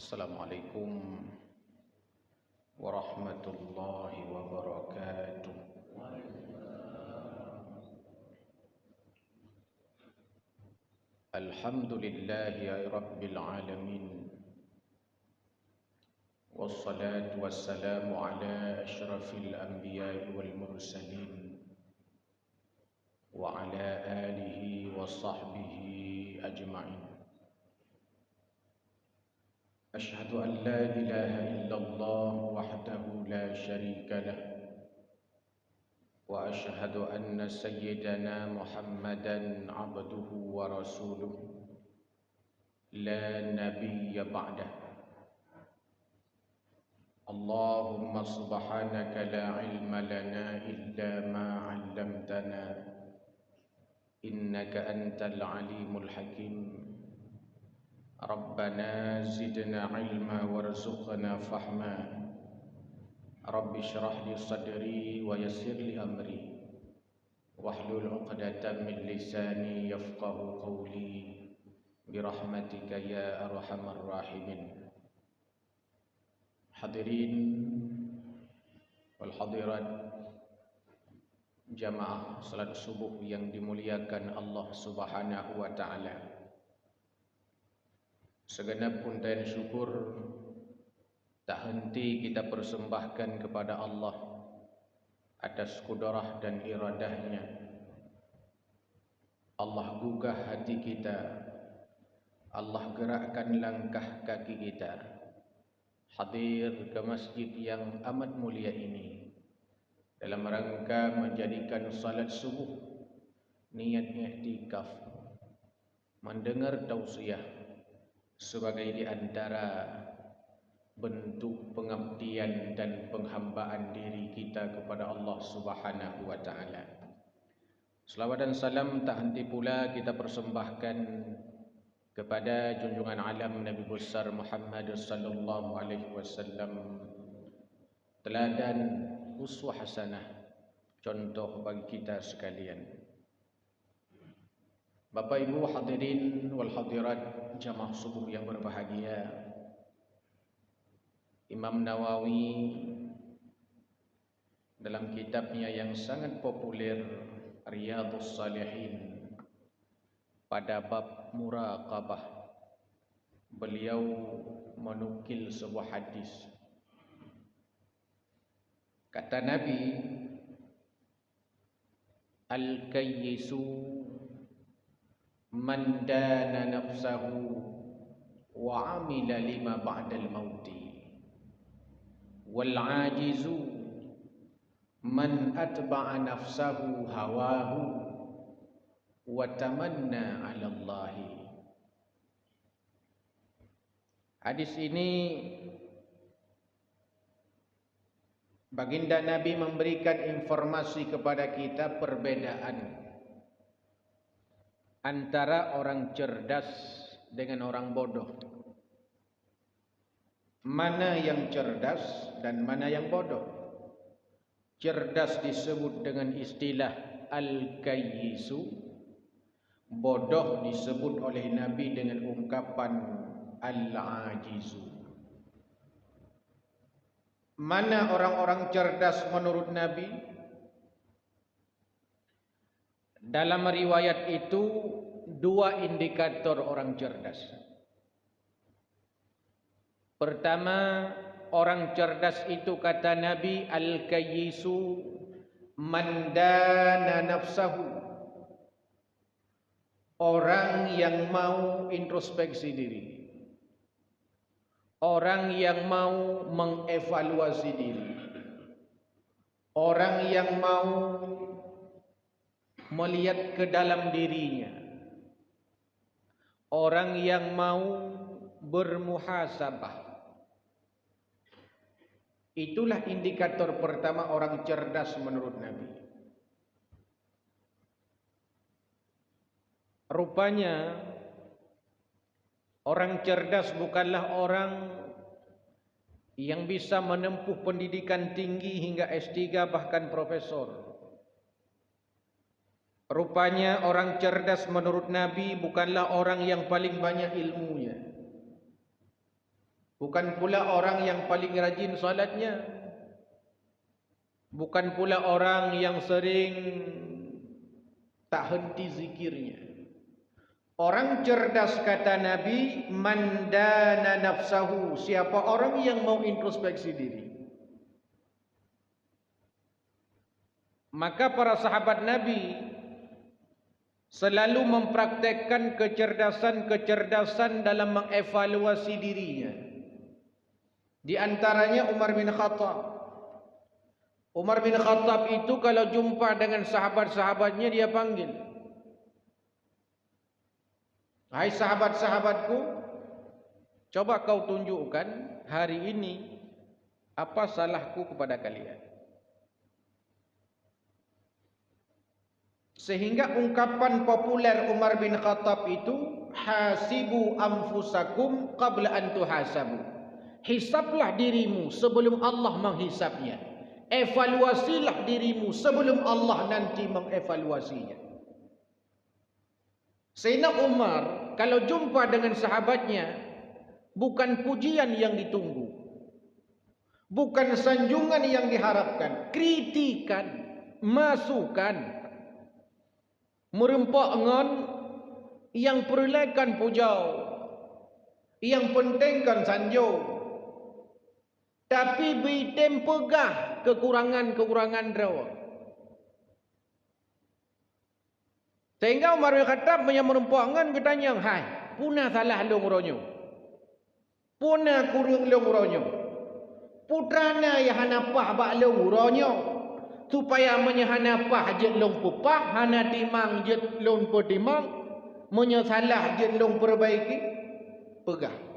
Assalamualaikum warahmatullahi wabarakatuh. Alhamdulillahi rabbil alamin. Wassalatu wassalamu ala asyrafil anbiya'i wal mursalin wa ala alihi wa sahbihi ajma'in. أشهد أن لا إله إلا الله وحده لا شريك له وأشهد أن سيدنا محمدا عبده ورسوله لا نبي بعده. اللهم سبحانك لا علم لنا إلا ما علمتنا إنك أنت العليم الحكيم. ربنا زدنا علما وارزقنا فهما. رب اشرح لي صدري ويسر لي أمري واحلل عقدة من لساني يفقه قولي برحمتك يا أرحم الراحمين. Hadirin wal hadirat jamaah salat subuh yang dimuliakan Allah Subhanahu wa taala. Segenap pujian syukur tak henti kita persembahkan kepada Allah atas kudrah dan iradahnya. Allah gugah hati kita, Allah gerakkan langkah kaki kita hadir ke masjid yang amat mulia ini dalam rangka menjadikan salat subuh niat i'tikaf, mendengar tausiah sebagai di antara bentuk pengabdian dan penghambaan diri kita kepada Allah Subhanahu wa taala. Selawat dan salam tak henti pula kita persembahkan kepada junjungan alam Nabi besar Muhammad sallallahu alaihi wasallam, teladan uswah hasanah, contoh bagi kita sekalian. Bapak Ibu hadirin wal hadirat jamaah subuh yang berbahagia, Imam Nawawi dalam kitabnya yang sangat populer Riyadhus Shalihin pada bab muraqabah, beliau menukil sebuah hadis. Kata Nabi, al-kayyisu man dana nafsahu wa amila lima ba'dal mauti, wal ajizu man atba'a nafsahu hawahu wa tamanna 'ala Allah. Hadis ini baginda Nabi memberikan informasi kepada kita perbedaan antara orang cerdas dengan orang bodoh. Mana yang cerdas dan mana yang bodoh. Cerdas disebut dengan istilah al-kayyisu, bodoh disebut oleh Nabi dengan ungkapan al-ajizu. Mana orang-orang cerdas menurut Nabi? Dalam riwayat itu dua indikator orang cerdas. Pertama, orang cerdas itu kata Nabi, al-kayyisu man dana nafsahu, orang yang mau introspeksi diri, orang yang mau mengevaluasi diri, orang yang mau melihat ke dalam dirinya, orang yang mau bermuhasabah. Itulah indikator pertama orang cerdas menurut Nabi. Rupanya orang cerdas bukanlah orang yang bisa menempuh pendidikan tinggi hingga S3 bahkan profesor. Rupanya orang cerdas menurut Nabi bukanlah orang yang paling banyak ilmunya. Bukan pula orang yang paling rajin salatnya. Bukan pula orang yang sering tak henti zikirnya. Orang cerdas kata Nabi, man dana nafsahu, siapa orang yang mau introspeksi diri. Maka para sahabat Nabi selalu mempraktekkan kecerdasan-kecerdasan dalam mengevaluasi dirinya. Di antaranya Umar bin Khattab. Umar bin Khattab itu kalau jumpa dengan sahabat-sahabatnya dia panggil, hai sahabat-sahabatku, coba kau tunjukkan hari ini apa salahku kepada kalian. Sehingga ungkapan populer Umar bin Khattab itu, hasibu anfusakum qabla an tuhasabu. Hisablah dirimu sebelum Allah menghisabnya. Evaluasilah dirimu sebelum Allah nanti mengevaluasinya. Sayyidina Umar kalau jumpa dengan sahabatnya, bukan pujian yang ditunggu, bukan sanjungan yang diharapkan, kritikan, masukan, merempak ngon yang perlekan pujau, yang pentingkan sanjung, tapi bitem pegah kekurangan-kekurangan draw. Sehingga Umar bin Khattab merempak ngon bertanya, hai puna salah long ronyo, puna kurung long ronyo, putrana ya hanapah bak long ronyo, supaya menyahanapah jet long pupah, hana timang jet long petimang, menyasalah jet long perbaiki, pegah.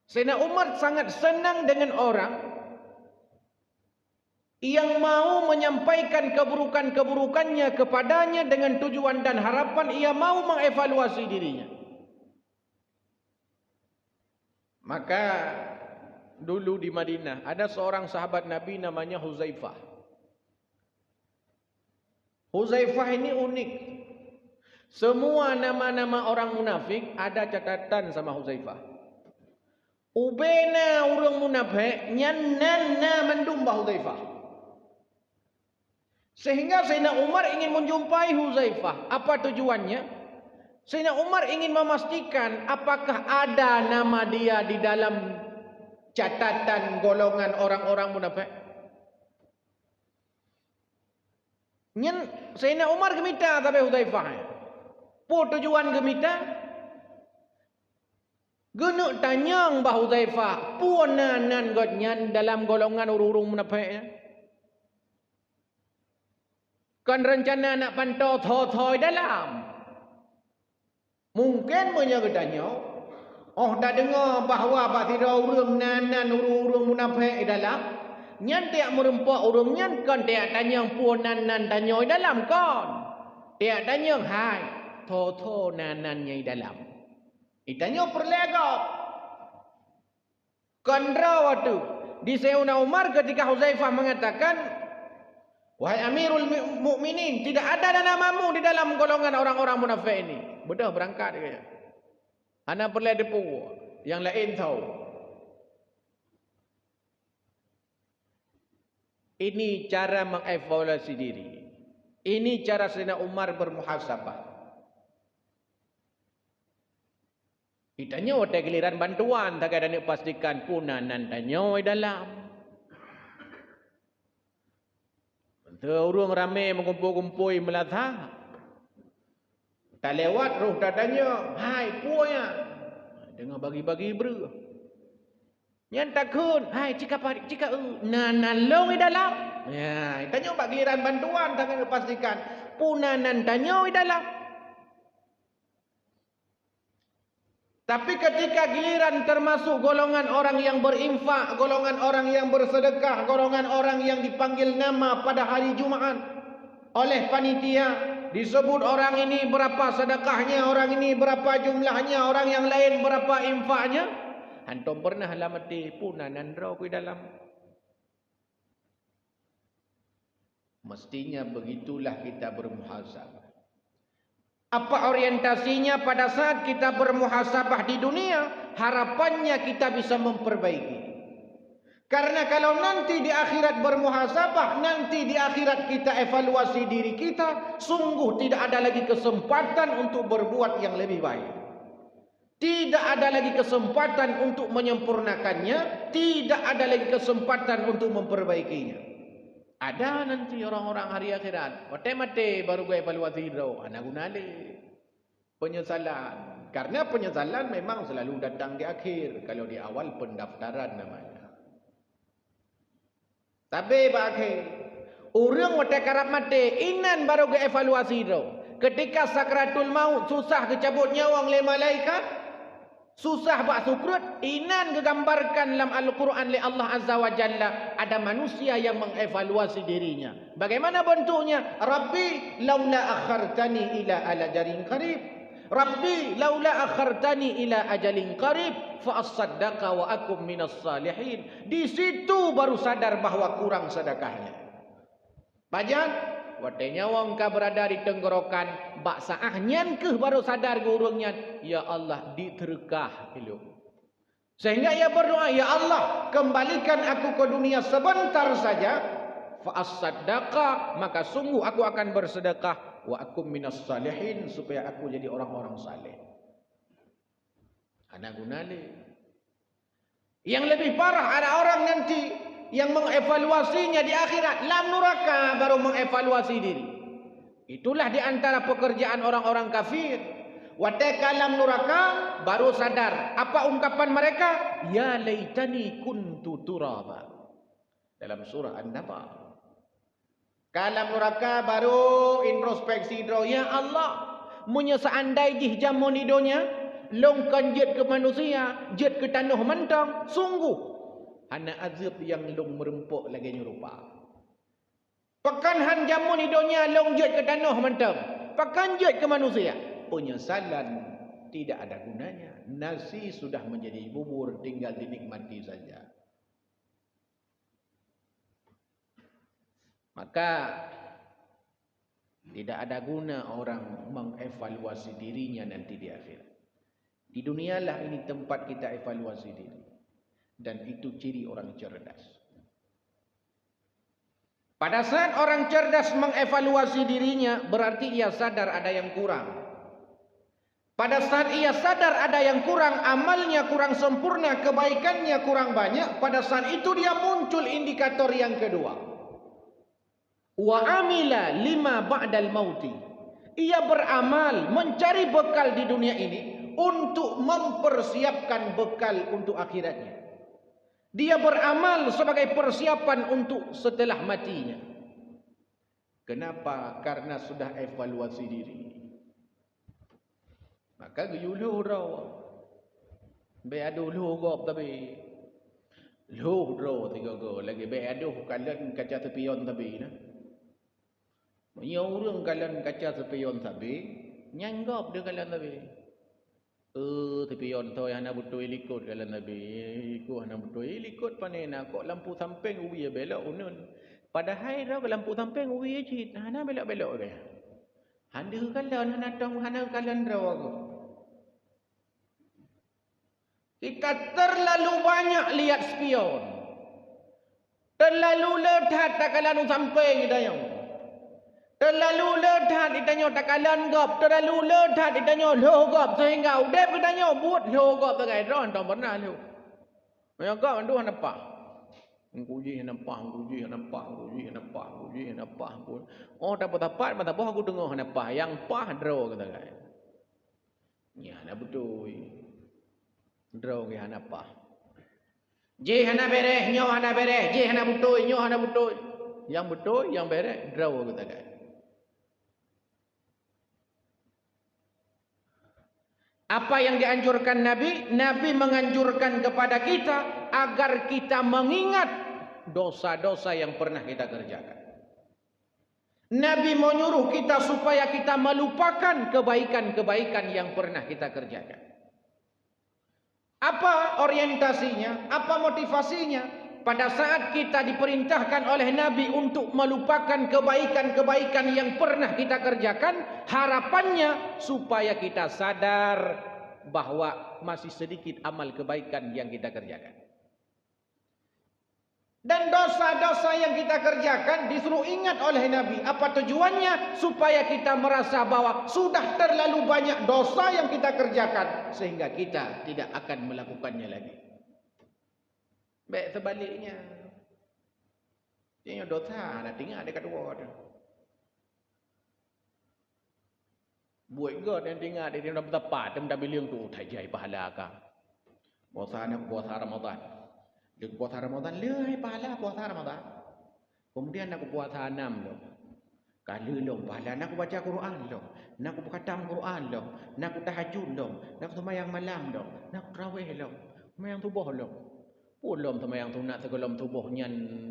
Sayyidina Umar sangat senang dengan orang yang mau menyampaikan keburukan-keburukannya kepadanya dengan tujuan dan harapan ia mau mengevaluasi dirinya. Maka dulu di Madinah ada seorang sahabat Nabi namanya Huzaifah. Huzaifah ini unik. Semua nama-nama orang munafik ada catatan sama Huzaifah. Ubena orang munafik nyanna mendumbah Huzaifah. Sehingga Sayyidina Umar ingin menjumpai Huzaifah. Apa tujuannya? Sayyidina Umar ingin memastikan apakah ada nama dia di dalam catatan golongan orang-orang munafik. Nyen Sayyidina Umar gemita sampai Huzaifah. Po tujuan gemita? Genuk tanyang bah Huzaifah, puananan godnyan dalam golongan urung-urung munafik. Kan rencana nak pantau thoi-thoi dalam. Mungkin menjaga tanya, oh dah dengar bahawa basira urung nanan urung-urung munafik dalam. Nyan tiak merempak urung nyan kan tiak tanyang puananan tanya dalam kan. Tiak tanyang hai tho-tho nanannya dalam. Itanya perlegap. Kandra waktu di Sayyidina Umar ketika Huzaifah mengatakan, wahai Amirul Mukminin, tidak ada namamu di dalam golongan orang-orang munafik ini. Bedah berangkat dia. Ana perlu depu yang lain tahu. Ini cara mengevaluasi diri. Ini cara Sayyidina Umar bermuhasabah. Itanya ada giliran bantuan, tak ada nak pastikan punanan tanya dalam. Orang ramai mengumpul-kumpul melatah. Tak lewat roh tak tanya, hai puanya. Dengar bagi-bagi beri. Yang takut, hai cika nanalong di dalam. Ya, tanya bak giliran bantuan tak ada pastikan punanan tanya di dalam. Tapi ketika giliran termasuk golongan orang yang berinfak, golongan orang yang bersedekah, golongan orang yang dipanggil nama pada hari Jumaat oleh panitia, disebut orang ini berapa sedekahnya, orang ini berapa jumlahnya, orang yang lain berapa infaknya. Antum pernah lah mati punanan draw ke dalam. Mestinya begitulah kita bermuhasabah. Apa orientasinya pada saat kita bermuhasabah di dunia? Harapannya kita bisa memperbaiki. Karena kalau nanti di akhirat bermuhasabah, nanti di akhirat kita evaluasi diri kita, sungguh tidak ada lagi kesempatan untuk berbuat yang lebih baik. Tidak ada lagi kesempatan untuk menyempurnakannya, tidak ada lagi kesempatan untuk memperbaikinya. Ada nanti orang-orang hari akhirat, mati-mati baru gue evaluasi hidup, anak gunali. Penyesalan. Karena penyesalan memang selalu datang di akhir, kalau di awal pendaftaran namanya. Tapi bagi orang mati karap mati, inan baru ke evaluasi itu. Ketika sakratul maut susah kecabut nyawa oleh malaikat, susah buat sukrut, inan digambarkan dalam Al-Quran oleh Allah Azza wa Jalla, ada manusia yang mengevaluasi dirinya. Bagaimana bentuknya? Rabbi laula akhartani ila ajalin qarib. Rabbi laula akhartani ila ajalin qarib fa as-saddaqa wa akum minas salihin. Di situ baru sadar bahawa kurang sedekahnya. Pajan, watenya wong ka berada di tenggorokan, bak saah nyan ke baru sadar gurungnya, ya Allah diterkah elok. Sehingga ia berdoa, ya Allah kembalikan aku ke dunia sebentar saja, fa as-saddaqa, maka sungguh aku akan bersedekah. Wa akum minas salihin, supaya aku jadi orang-orang saleh. Anak gunali. Yang lebih parah, ada orang nanti yang mengevaluasinya di akhirat, lam nuraka, baru mengevaluasi diri. Itulah di antara pekerjaan orang-orang kafir. Wateka lam nuraka, baru sadar. Apa ungkapan mereka? Ya laitani kuntu turaba. Dalam surah An-Naba. Kalam neraka baru introspeksi dro, ya Allah, munya seandai jih jamun idonya longkan jet ke manusia, jet ke tanah mentang, sungguh hana azab yang long merempuk lagi nyerupa. Pekan han jamun idonya long jet ke tanah mentang, pekan jet ke manusia, penyesalan tidak ada gunanya. Nasi sudah menjadi bubur, tinggal dinikmati saja. Maka tidak ada guna orang mengevaluasi dirinya nanti di akhirat. Di dunialah ini tempat kita evaluasi diri. Dan itu ciri orang cerdas. Pada saat orang cerdas mengevaluasi dirinya, berarti ia sadar ada yang kurang. Pada saat ia sadar ada yang kurang, amalnya kurang sempurna, kebaikannya kurang banyak, pada saat itu dia muncul indikator yang kedua. Wa amila lima ba'dal mauti. Ia beramal mencari bekal di dunia ini untuk mempersiapkan bekal untuk akhiratnya. Dia beramal sebagai persiapan untuk setelah matinya. Kenapa? Karena sudah evaluasi diri. Maka guyuluh raw. Be aduh luh gop tapi. Luh raw tiga go lagi be aduh kalian kaca tepion tapi nah. Ya orang kalian kaca tepion tapi nyanggap dia kalian tapi. Tepion tu yang nak butuh ikut kalian tapi. Ikut nak butuh ikut panena kok lampu samping ubi belok unun. Padahal dah lampu samping ubi cit. Hana belok-belok ke. Handa kalian hana tong hana kalian raw aku. Kita terlalu banyak lihat spion. Terlalu ledat tak kalian samping kita yang. Terlalu ledat ditanya takalan gop, terlalu ledat ditanya loh gop, sehingga udep ditanya buat loh gop takai ron tak pernah lu. Yang gop andu nampak. Nguji nampak, nguji nampak, nguji nampak, nguji nampak. Oh dapat dapat, mata boh aku dengar nampak yang pah draw kata kai. Ya nak betul. Draw ke hana pah. Je hana bereh, nyo hana bereh, je hana betul, nyo hana betul. Yang betul, yang bereh draw kata kai. Apa yang dianjurkan Nabi? Nabi menganjurkan kepada kita agar kita mengingat dosa-dosa yang pernah kita kerjakan. Nabi menyuruh kita supaya kita melupakan kebaikan-kebaikan yang pernah kita kerjakan. Apa orientasinya? Apa motivasinya? pada saat kita diperintahkan oleh Nabi untuk melupakan kebaikan-kebaikan yang pernah kita kerjakan, harapannya supaya kita sadar bahwa masih sedikit amal kebaikan yang kita kerjakan. Dan dosa-dosa yang kita kerjakan disuruh ingat oleh Nabi. Apa tujuannya? Supaya kita merasa bahwa sudah terlalu banyak dosa yang kita kerjakan, sehingga kita tidak akan melakukannya lagi. Baik sebaliknya, dia dosa nak tinggal dekat dua tu. Buat God yang tinggal dia dah bertepat, dia dah bilang tu tak jai pahala ka. Puasa nak puasa Ramadan. Dia puasa Ramadan leh pahala puasa Ramadan. Kemudian aku puasa 6 loh. Kala loh pahala nak baca Quran loh. Nak khatam Quran loh. Nak tahajud loh. Nak sembahyang malam loh. Nak tarawih loh. Sembahyang subuh loh. Ulum sembahyang sunat segala tubuhnya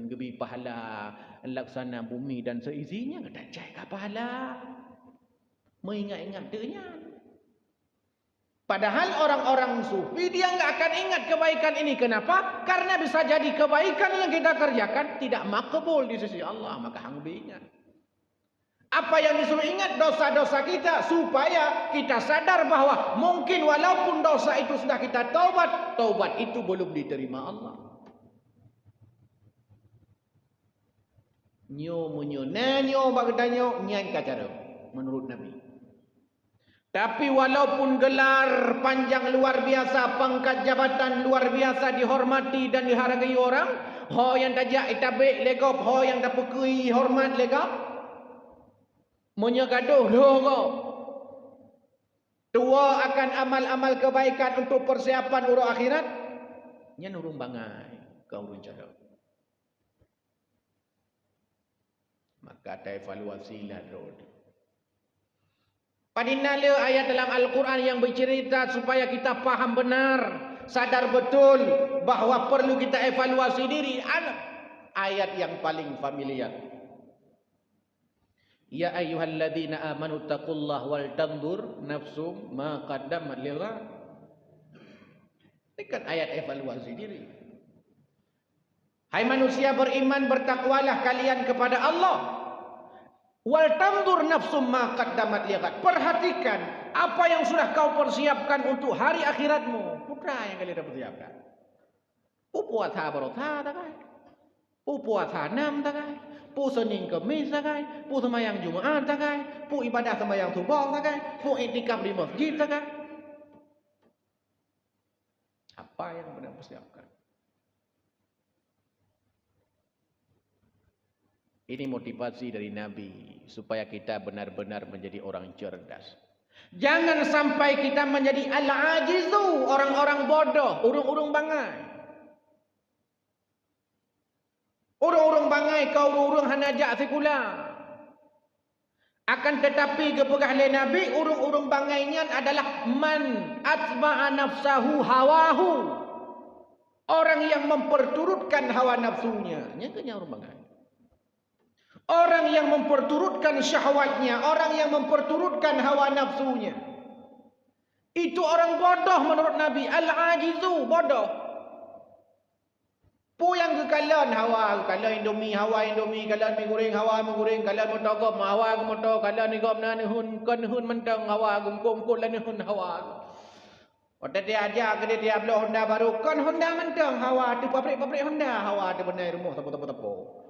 gebi pahala laksana bumi dan seisinya tak cai pahala. Mengingat-ingat dia. Padahal orang-orang sufi dia enggak akan ingat kebaikan ini. Kenapa? Karena bisa jadi kebaikan yang kita kerjakan tidak makbul di sisi Allah, maka hang ingat. Apa yang disuruh ingat? Dosa-dosa kita, supaya kita sadar bahwa mungkin walaupun dosa itu sudah kita taubat, taubat itu belum diterima Allah. Nyo bagdanyo nyan kacara menurut Nabi. Tapi walaupun gelar panjang luar biasa, pangkat jabatan luar biasa, dihormati dan dihargai orang, ho yang tajak itabik legop, ho yang dapukui hormat legop, menyagaduh logo. Tua akan amal-amal kebaikan untuk persiapan urut akhirat, nyan urung bangai kau urung cara. Maka ada evaluasi lah road. Padinala ayat dalam Al-Quran yang bercerita supaya kita faham benar, sadar betul bahawa perlu kita evaluasi diri. Ayat yang paling familiar. Ya ayyuhalladzina amanu taqullaha wal tanzur nafsum ma qaddamat lighad. Ini kan ayat evaluasi diri. Hai manusia beriman, bertakwalah kalian kepada Allah. Wal tanzur nafsum ma qaddamat lighad. Perhatikan apa yang sudah kau persiapkan untuk hari akhiratmu. Putra yang kalian dah persiapkan. Puasa berotha tak kai? Puasa 6 tak kai? Pu Senin Kemis tak kai? Pu sembahyang Jumaat tak kai? Pu ibadah sembahyang subuh tak kai? Pu iktikaf di masjid tak kai? Apa yang benar persiapkan? Ini motivasi dari Nabi supaya kita benar-benar menjadi orang cerdas. Jangan sampai kita menjadi al-ajizu, orang-orang bodoh, urung-urung bangai. Urung-urung bangai kau urung hanajak sekular. Akan tetapi kepegah oleh Nabi, urung-urung bangainya adalah man atba'a nafsahu hawahu. Orang yang memperturutkan hawa nafsunya. Ini kan orang bangai. Orang yang memperturutkan syahwatnya, orang yang memperturutkan hawa nafsunya. Itu orang bodoh menurut Nabi. Al-ajizu, bodoh. Pu yang kekalan hawa, kekalan Indomie, hawa Indomie, kekalan mie goreng, hawa mie goreng, kekalan motogop, hawa motor, kekalan ni gop na nihun, kan nihun mentang hawa, gumkum lan nihun hawa. Waktu dia ajar ke dia beli Honda baru, kan Honda mentang hawa, tu pabrik Honda, hawa tu benar rumah tepu-tepu.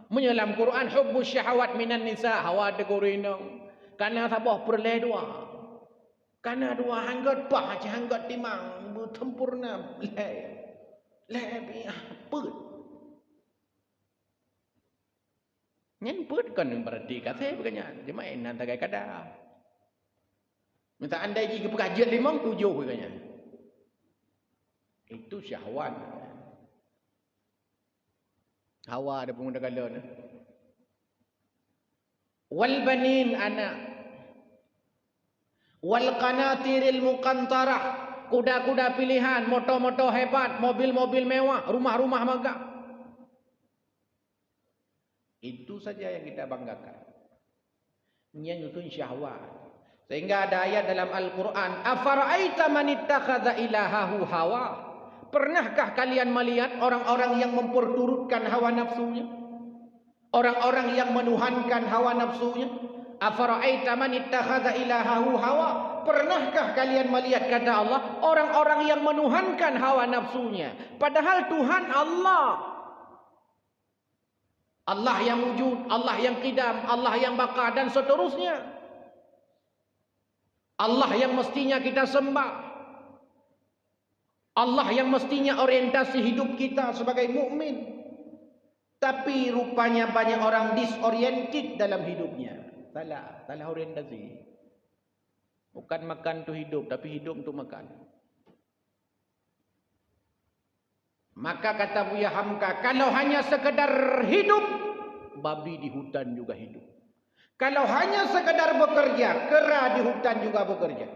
Menyelam Quran hubbus syahawat minan nisa, hawa de gorenong. Kana sabah perleh dua. Kana dua hanggat pah hanggat timang bertempurna le biah put. Nyen put kan berarti kata beganya. Dia main nanti kayak kada. Minta anda pergi ke pengajian 5 7 beganya. Itu syahwat. Hawa ada pemuda galon. Wal banin anak. Wal qanatiril muqantarah. Kuda-kuda pilihan, motor-motor hebat, mobil-mobil mewah, rumah-rumah megah. Itu saja yang kita banggakan. Ini nyusun syahwat. Sehingga ada ayat dalam Al-Quran, afara'aita man ittakhadha ilahahu hawa. Pernahkah kalian melihat orang-orang yang memperturutkan hawa nafsunya? Orang-orang yang menuhankan hawa nafsunya? Afara'aita man ittakhadha ilahahu hawa? Pernahkah kalian melihat, kata Allah, orang-orang yang menuhankan hawa nafsunya? Padahal Tuhan Allah. Allah yang wujud, Allah yang qidam, Allah yang baqa dan seterusnya. Allah yang mestinya kita sembah. Allah yang mestinya orientasi hidup kita sebagai mukmin. Tapi rupanya banyak orang disoriented dalam hidupnya. Salah orientasi. Bukan makan untuk hidup, tapi hidup untuk makan. Maka kata Buya Hamka, kalau hanya sekedar hidup, babi di hutan juga hidup. Kalau hanya sekedar bekerja, kera di hutan juga bekerja.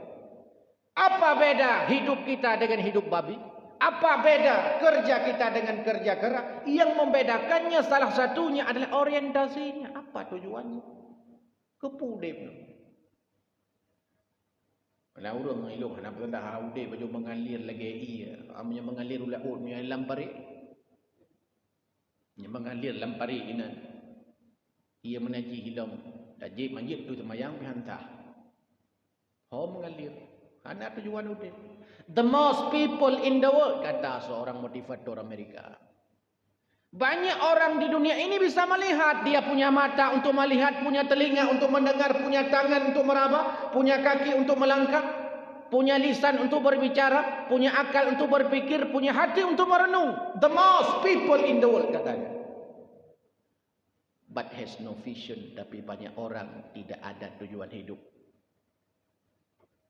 Apa beda hidup kita dengan hidup babi? Apa beda kerja kita dengan kerja kera? Yang membedakannya salah satunya adalah orientasinya. Apa tujuannya? Kepudep. Kalau orang elok nak dah udah baju mengalir lagi ia, amnya mengalir ulah punya lampari. Nya mengalir lampari ina. Ia menaji hilang, tajib manjit tu semayang pihantah. Ho mengalir. Ana tujuan udah. The most people in the world, kata seorang motivator Amerika. Banyak orang di dunia ini bisa melihat. Dia punya mata untuk melihat, punya telinga untuk mendengar, punya tangan untuk meraba, punya kaki untuk melangkah, punya lisan untuk berbicara, punya akal untuk berpikir, punya hati untuk merenung. The most people in the world, katanya. But has no vision. Tapi banyak orang tidak ada tujuan hidup.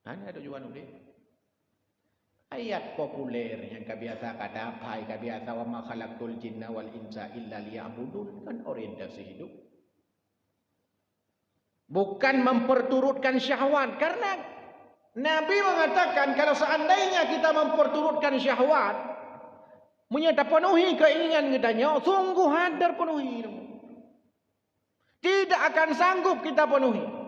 Ada tujuan hidup. Ayat populer yang kebiasa kata apa, kebiasa wa ma khalaqtul jinna wal insa illa liya'budun, kan orientasi hidup. Bukan memperturutkan syahwat, karena Nabi mengatakan kalau seandainya kita memperturutkan syahwat, menyata penuhi keinginan kitanya, sungguh hadar penuhi. Tidak akan sanggup kita penuhi.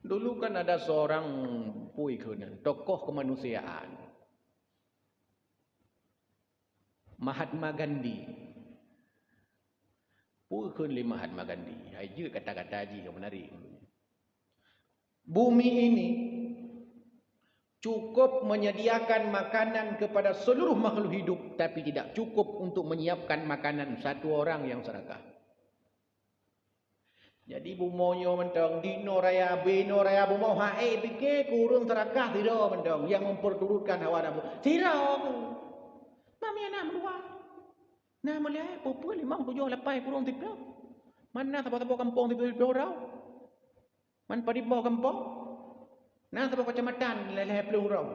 Dulu kan ada seorang tokoh kemanusiaan, Mahatma Gandhi. Puikun li Mahatma Gandhi. Haji kata-kata haji yang menarik. Bumi ini cukup menyediakan makanan kepada seluruh makhluk hidup, tapi tidak cukup untuk menyiapkan makanan satu orang yang serakah. Jadi bumonyo mentong dino raya bino raya bumo hae pikir kurung serakah tidak mentong yang memperturutkan hawa nafsu. Tidak. Mami anak dua. Nah melihat popul 5 7 8 kurung tipe. Mana tapo-tapo kampung tipe orang. Man padi bawa kampung. Nah tapo kecamatan leleh pelu orang.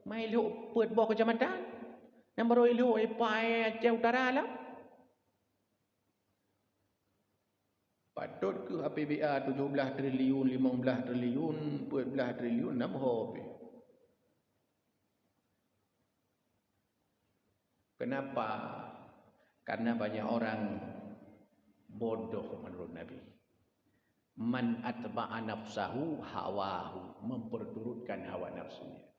Mai lu ปิด bawa kecamatan. Yang baru lu pai Aceh Utara lah. Patut ke APBA 17 triliun, 15 triliun, 14 triliun, nama habis. Kenapa? Karena banyak orang bodoh menurut Nabi. Man atba'a nafsahu hawahu, memperturutkan hawa nafsunya.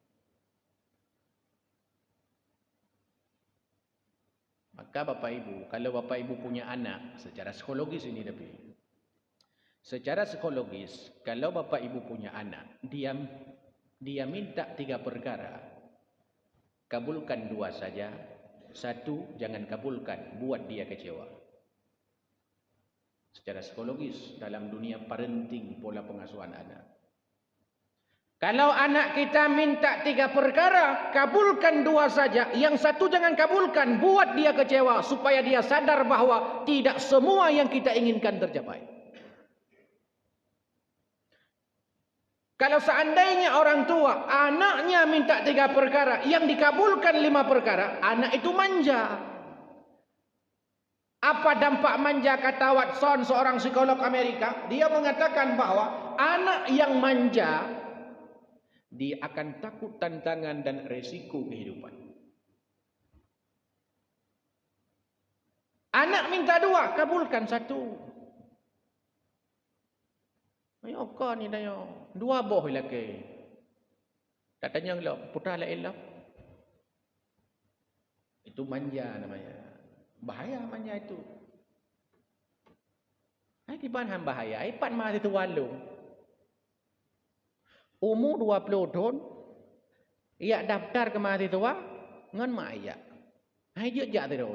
Maka Bapak Ibu, kalau Bapak Ibu punya anak, secara psikologis ini tapi. Secara psikologis, kalau Bapak Ibu punya anak, dia minta 3 perkara. Kabulkan 2 saja. 1, jangan kabulkan, buat dia kecewa. Secara psikologis, dalam dunia parenting, pola pengasuhan anak. Kalau anak kita minta 3 perkara, kabulkan 2 saja. Yang 1 jangan kabulkan, buat dia kecewa. Supaya dia sadar bahawa tidak semua yang kita inginkan tercapai. Kalau seandainya orang tua, anaknya minta 3 perkara, yang dikabulkan 5 perkara, anak itu manja. Apa dampak manja, kata Watson, seorang psikolog Amerika? Dia mengatakan bahwa anak yang manja, dia akan takut tantangan dan resiko kehidupan. Anak minta 2, kabulkan 1. Ayo kau ni dayo 2 boh lagi. Tak tanya ngelo putra la elok. Itu manja namanya. Bahaya manja itu. Di mana bahaya? Ipan masih tu walung. Umur 20 tahun. Ia daftar ke mahasiswa. Ngan mak ia. Hai jejak tu dah.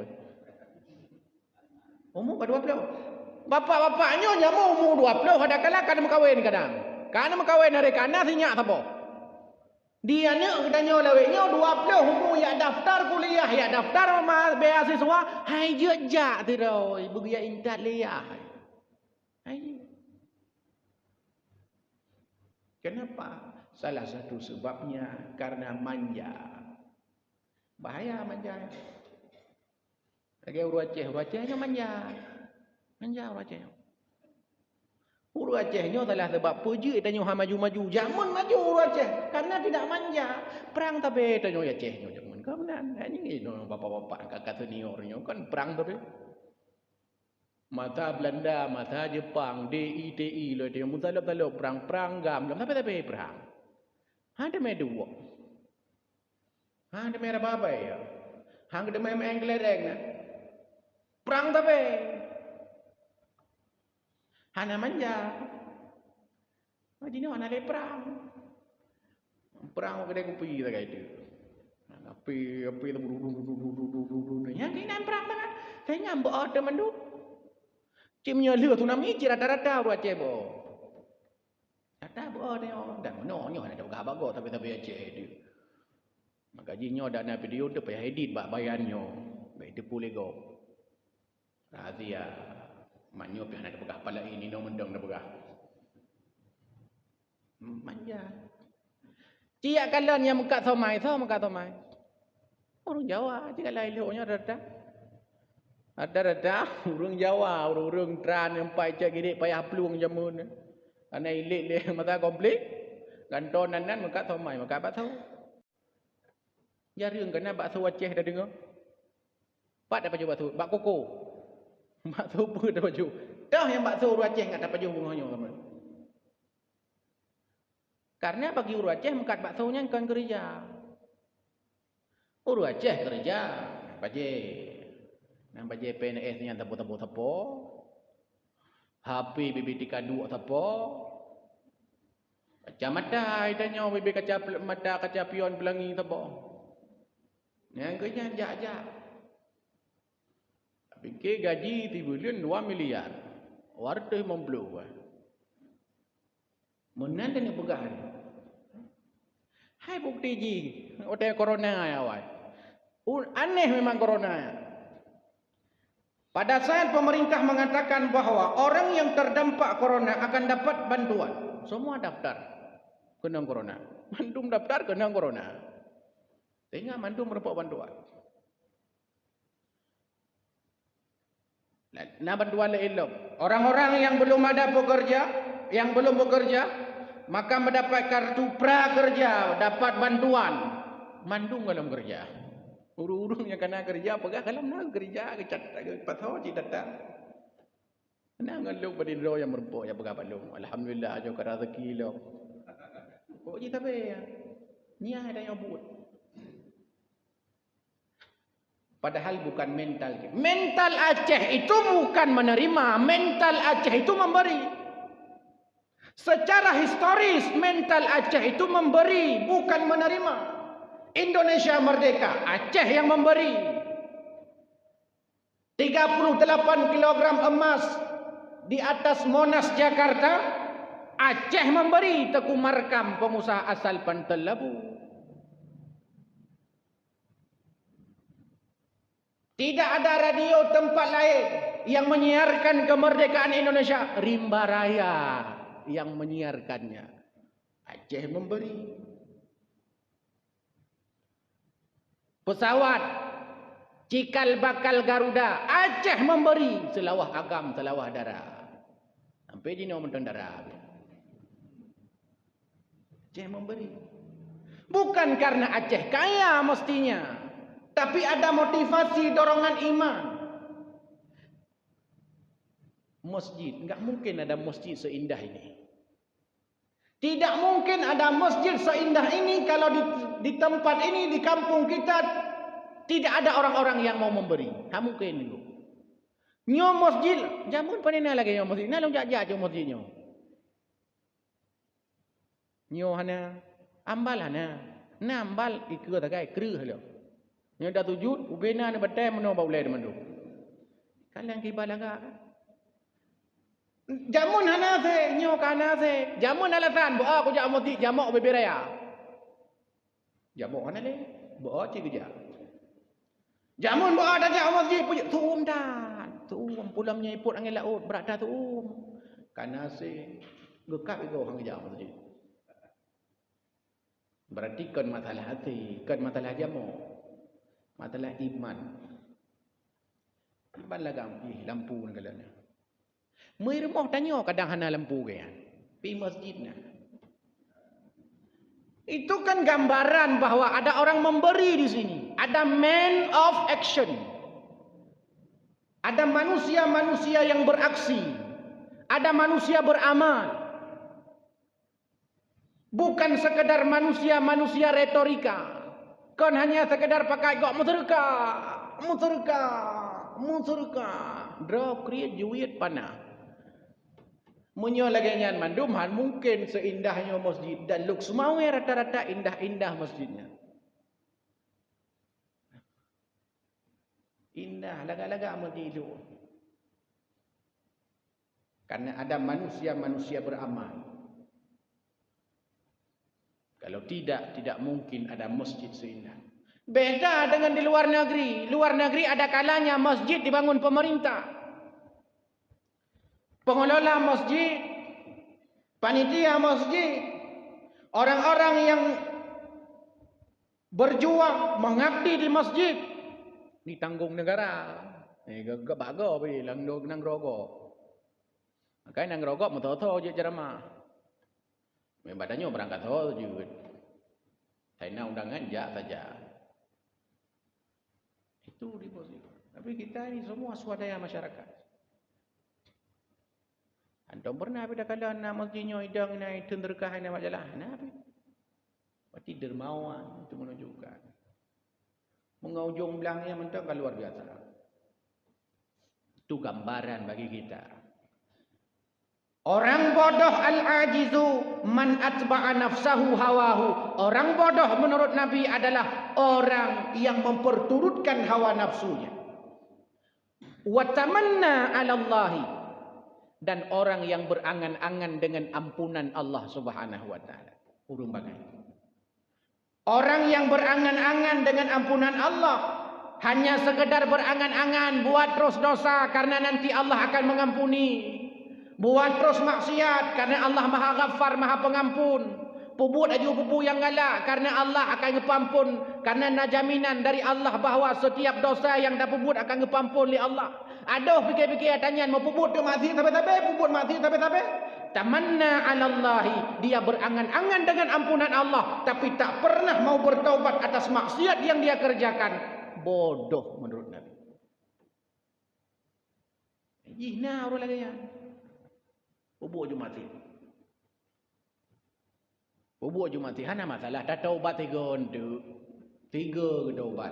Umur 20. Bapak-bapaknya nyamu umur 20. Kadang-kadang kan mengkawin kadang. Kan mengkawin dari kanan sinyak apa? Dia ni katanya laweknya 20 umur ya daftar kuliah, ya daftar beasiswa, hai jejak tu dah. Ibu dia intat liah. Hai. Kenapa? Salah satu sebabnya karena manja. Bahaya manja. Lagi urut Acehnya manja. Manja urut Aceh. Urut Acehnya salah sebab puji tanya maju-maju. Zaman maju urut Aceh karena tidak manja. Perang tapi tanya Acehnya zaman kemudian ini bapak-bapak kakak seniornya kan perang tapi. Mata Belanda, mata Jepang, DITI lo dia mutalab-talab perang gam tapi perang. Ada medua. Ada merah apa ya? Hang ada merah englereng na. Perang tapi. Hana manja. Majini ana le perang. Perang kedai kopi tak kayak itu. Api itu buru. Yang ini perang kan? Saya nyambok ada mandu. Cimnya lửa tsunami chỉ rata-rata buat Aceh bo. Rata bo dia. Dan mononyo ada gak bago tapi Aceh dia. Maka jinyo dana video tu payah edit bak bayanyo. Baik tu pulih go. Razia. Manyo pihak nak pegah pala ini no mendong dah pegah. Manja. Cia kalan yang muka somai. Orang Jawa jika lain eloknya rata. Ada urang Jawa, urang Tran yang pai cak gede payah peluang jamun. Ana ilik le mata komplit. Gantonan nan maka somai maka bakso. Ya reung kana bakso Aceh dah dengar. Pak dapat bakso, bak koko. Bakso apa dapat baju. Dah yang bakso urut Aceh enggak dapat baju bunganya teman. Karena bagi urut Aceh mengkat baksonya kan kerja. Urut Aceh kerja, baje. Nang baje PNS ni yang tepo. HP BBTK 2 tepo. Kacamata idanya BB kaca pion pelangi tepo. Yang kerja jak. Fikir gaji 3 bulan 2 miliar. Warta 50. Menan dan pegahan. Hai bukti ji. Hotel corona ya awal. Aneh memang corona. Pada saat pemerintah mengatakan bahawa orang yang terdampak corona akan dapat bantuan. Semua daftar kena corona. Mandum daftar kena corona. Sehingga mandum mendapat bantuan. Nah bantuan elok. Orang-orang yang belum ada pekerja, yang belum bekerja, maka mendapat kartu prakerja, dapat bantuan. Mandum kalau kerja. Urung-urung yang kena kerja, pegah kalau nak kerja, kecat patau tidak datang. Nak ngeluk pada dua yang merempuk yang pegah palung. Alhamdulillah aja ke rezeki lo. Kok je tapi ni ada yang buat. Padahal bukan mental. Mental Aceh itu bukan menerima, mental Aceh itu memberi. Secara historis mental Aceh itu memberi, bukan menerima. Indonesia merdeka, Aceh yang memberi. 38 kilogram emas di atas Monas Jakarta, Aceh memberi. Teku Markam, pengusaha asal Pantel Labu. Tidak ada radio tempat lain yang menyiarkan kemerdekaan Indonesia. Rimba Raya yang menyiarkannya. Aceh memberi. Pesawat cikal bakal Garuda, Aceh memberi. Selawah agam, selawah darah. Sampai di nomor darah. Aceh memberi. Bukan karena Aceh kaya mestinya, tapi ada motivasi dorongan iman. Masjid, enggak mungkin ada masjid seindah ini. Tidak mungkin ada masjid seindah ini kalau di tempat ini, di kampung kita, tidak ada orang-orang yang mau memberi. Ha mungkin dulu. Nyo masjid, jamun panina lagi nyo masjid. Nalong jajak nyo masjid nyo. Nyo hana ambal hana. Nambal ikut tagai kru halo. Nyo dah tujud ubena na batai meno baulai demandu. Kalian kibalaga kan. Jamun hana se, nyo kana se. Jamun alasan bo aku jak masjid jamak beberaya. Jamak hana le. Bo cik kerja. Jamun bo ada jak masjid pujuk tuum dah. Tuum pulamnya iput angin laut berat dah tuum. Kana se gekak ego hang kerja masjid. Berarti kan masalah hati, kan masalah jamu, masalah iman. Iman lagam, lampu ni kalanya. Meremah tanya kadang hana lampu kaya. Pi masjidnya. Itu kan gambaran bahwa ada orang memberi di sini. Ada man of action. Ada manusia-manusia yang beraksi. Ada manusia beramal. Bukan sekedar manusia-manusia retorika. Kan hanya sekedar pakai gok musurka. Drop create juit panah. Menyo lagi nyan mandumhan mungkin seindahnya masjid dan luk semua rata-rata indah-indah masjidnya. Indah laga-laga masjid itu. Karena ada manusia-manusia beramal. Kalau tidak mungkin ada masjid seindah. Beda dengan di luar negeri. Luar negeri ada kalanya masjid dibangun pemerintah. Pengelola masjid, panitia masjid, orang-orang yang berjuang mengabdi di masjid ditanggung negara. Gak bago pi lang nang rokok. Makanya nang rokok motor-motor je ceramah. Badannya berangkat juga. Saya undangan jak saja. Itu di posisi. Tapi kita ini semua swadaya masyarakat. Antum pernah pada kala nak masjidnya idang naik tenderkah ini majalah. Kenapa? Berarti dermawan itu menunjukkan. Mengaujung belangnya mentang luar biasa. Itu gambaran bagi kita. Orang bodoh al-ajizu man atba'a nafsahu hawahu. Orang bodoh menurut Nabi adalah orang yang memperturutkan hawa nafsunya. Wa tamanna 'ala Allahi. Dan orang yang berangan-angan dengan ampunan Allah Subhanahu wa taala. Urung bagai. Orang yang berangan-angan dengan ampunan Allah hanya sekedar berangan-angan buat terus dosa karena nanti Allah akan mengampuni. Buat terus maksiat karena Allah Maha Ghaffar, Maha Pengampun. Pubut aja pupu yang galak karena Allah akan ngepampun. Karena ada jaminan dari Allah bahawa setiap dosa yang dah pubut akan ngepampun oleh Allah. Aduh fikir-fikir tanya mau pubut tu mati tapi pubut mati tapi. Tamanna 'ala Allahi, dia berangan-angan dengan ampunan Allah tapi tak pernah mau bertaubat atas maksiat yang dia kerjakan. Bodoh menurut Nabi. Nah orang lagi ya. Bubuk je mati. Bubuk je mati. Hana masalah. Dah taubat 3 untuk. 3 ke taubat.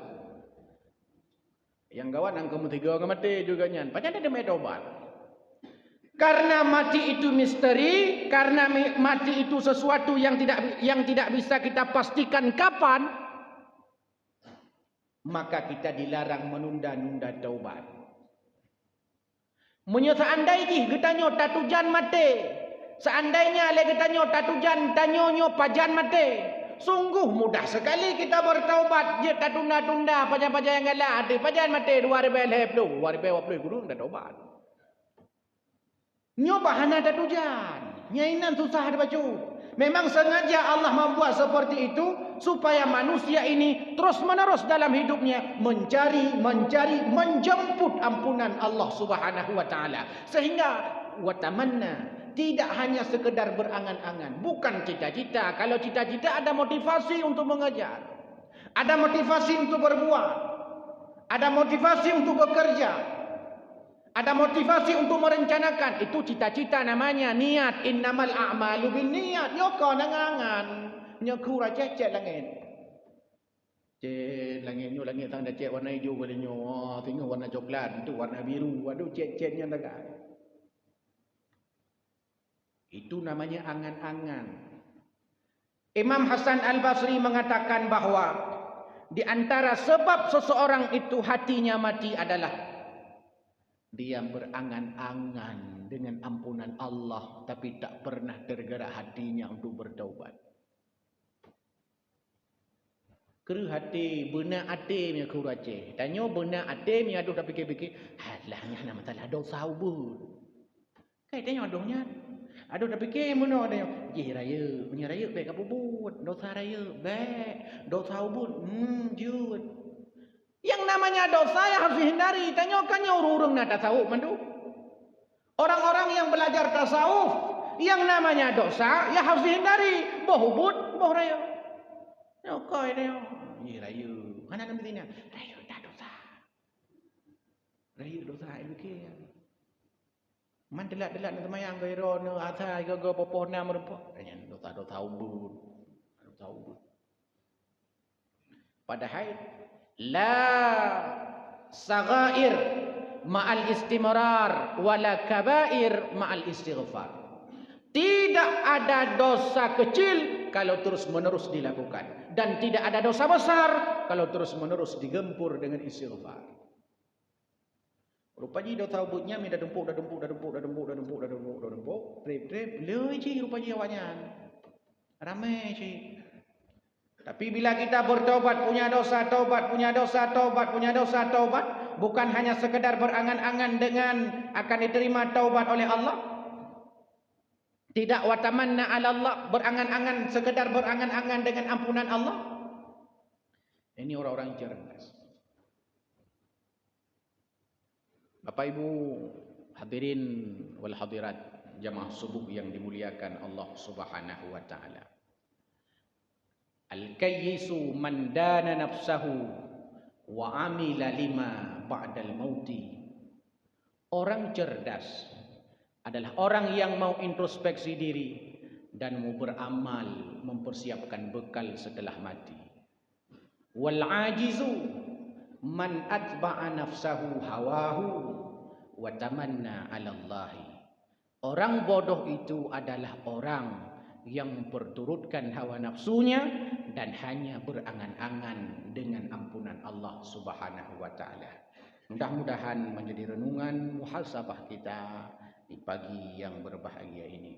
Yang kawan yang kamu 3 ke mati juga nyan. Macam ada mai taubat. Karena mati itu misteri. Karena mati itu sesuatu yang tidak bisa kita pastikan kapan. Maka kita dilarang menunda-nunda taubat. Munyo seandainya getanyo tatujan mati. Seandainya le getanyo tatujan tanyonyo pajan mati. Sungguh mudah sekali kita bertaubat. Je tatunda-tunda pajan-pajan yang galak ada pajan mati 2020. 2020 guru dah taubat. Nyo bahana tatujan. Nyainan susah dibaca. Memang sengaja Allah membuat seperti itu supaya manusia ini terus-menerus dalam hidupnya mencari, menjemput ampunan Allah Subhanahu wa taala. Sehingga watamanna tidak hanya sekedar berangan-angan, bukan cita-cita. Kalau cita-cita ada motivasi untuk mengejar. Ada motivasi untuk berbuat. Ada motivasi untuk bekerja. Ada motivasi untuk merencanakan. Itu cita-cita namanya niat. Innamal a'malu bin niat. Nyoko nangangan. Nyokura cecek langit. Cet langitnya langit tang dah cet warna hijau badannya. Tengok warna coklat, itu warna biru. Aduh cet-cetnya tak. Itu namanya angan-angan. Imam Hasan Al-Basri mengatakan bahawa di antara sebab seseorang itu hatinya mati adalah dia berangan-angan dengan ampunan Allah tapi tak pernah tergerak hatinya untuk bertaubat. Kera hati, benar hati punya kau Aceh. Tanya benar hati punya aduh dah fikir-fikir. Halahnya nama masalah dosa ubud. Kai tanya aduhnya. Aduh dah fikir mana dia. Ye raya, punya raya baik apa ubud. Dosa raya baik. Dosa ubud. Jud. Yang namanya dosa yang harus dihindari. Tanyakannya orang-orang nak tasawuf mandu. Orang-orang yang belajar tasawuf. Yang namanya dosa yang harus dihindari. Boh ubud, boh raya. Nyokoi dia. Ye raya. Mana nama dia? Raya dah dosa. Raya dosa fikir. Man delak-delak nak semayang gairo no asal gaga popoh na merupa. Tanya dosa-dosa ubud. Dosa ubud. Padahal la saghair ma'al istimrar wala kabair ma'al istighfar. Tidak ada dosa kecil kalau terus-menerus dilakukan dan tidak ada dosa besar kalau terus-menerus digempur dengan istighfar. Rupanya dosa ubudnya mi dah dempuk. Trip. Leuy cik rupanya awaknya. Ramai cik. Tapi bila kita bertaubat punya dosa, taubat, bukan hanya sekedar berangan-angan dengan akan diterima taubat oleh Allah. Tidak watamanna 'ala Allah, berangan-angan sekedar berangan-angan dengan ampunan Allah. Ini orang-orang cerdas. Bapak Ibu hadirin wal hadirat jamaah subuh yang dimuliakan Allah Subhanahu wa taala. Al-kayyisu man dana nafsahu wa amila lima ba'dal mauti. Orang cerdas adalah orang yang mau introspeksi diri dan mau beramal mempersiapkan bekal setelah mati. Wal ajizu man atba'a nafsahu hawahu wa tamanna 'ala Allah. Orang bodoh itu adalah orang yang memperturutkan hawa nafsunya dan hanya berangan-angan dengan ampunan Allah Subhanahu wa taala. Mudah-mudahan menjadi renungan muhasabah kita di pagi yang berbahagia ini.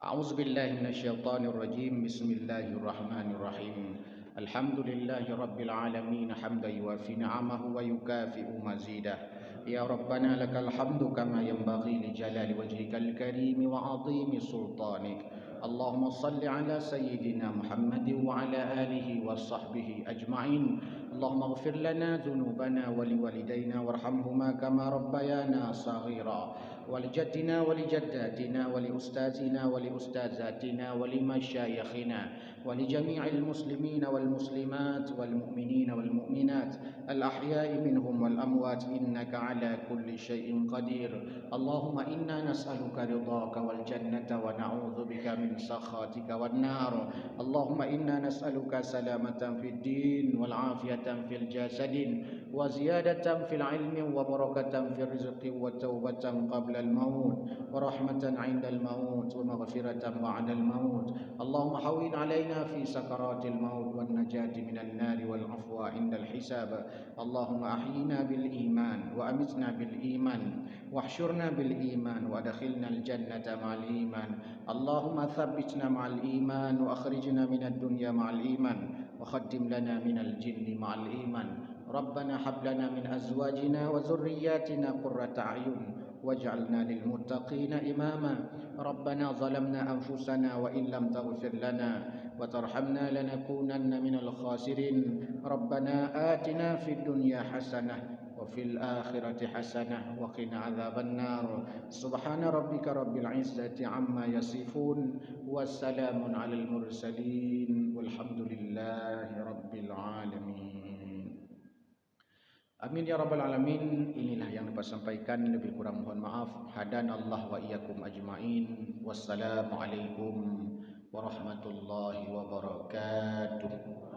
A'udzubillahi minasyaitonirrajim. Bismillahirrahmanirrahim. Alhamdulillahi rabbil alamin hamdan yuwafi ni'amahu wa yukafi'u mazidah. Ya Rabbana lakal hamdu kama yanbaghi li jalali wajhikal karim wa 'azimi sultanik. Allahumma salli ala sayyidina Muhammad wa ala alihi wa sahbihi ajma'in. Allahumma ighfir lana dhunubana wa liwalidayna warhamhuma kama rabbayana saghira. ولجدنا ولجداتنا ولأستاذنا ولأستاذاتنا ولمشايخنا ولجميع المسلمين والمسلمات والمؤمنين والمؤمنات الأحياء منهم والأموات إنك على كل شيء قدير. اللهم إنا نسألك رضاك والجنة ونعوذ بك من سخطك والنار. اللهم إنا نسألك سلامة في الدين والعافية في الجسد وزيادة في العلم وبركة في الرزق وتوبة قبل الموت ورحمة عند الموت ومغفرة بعد الموت. اللهم حوّن علينا في سكرات الموت والنجاة من النار والعفو عند الحساب. اللهم أحينا بالإيمان وأمتنا بالإيمان واحشرنا بالإيمان وأدخلنا الجنة مع الإيمان. اللهم ثبتنا مع الإيمان وأخرجنا من الدنيا مع الإيمان وختم لنا من الجن مع الإيمان. ربنا هب لنا من أزواجنا وذرياتنا قرة أعين واجعلنا للمتقين إماما. ربنا ظلمنا أنفسنا وإن لم تغفر لنا وترحمنا لنكونن من الخاسرين. ربنا آتنا في الدنيا حسنة وفي الآخرة حسنة وقنا عذاب النار. سبحان ربك رب العزة عما يصفون والسلام على المرسلين والحمد لله رب العالمين. Amin ya rabbal alamin. Inilah yang dapat sampaikan, lebih kurang mohon maaf. Hadanallah wa iyyakum ajmain. Wassalamualaikum warahmatullahi wabarakatuh.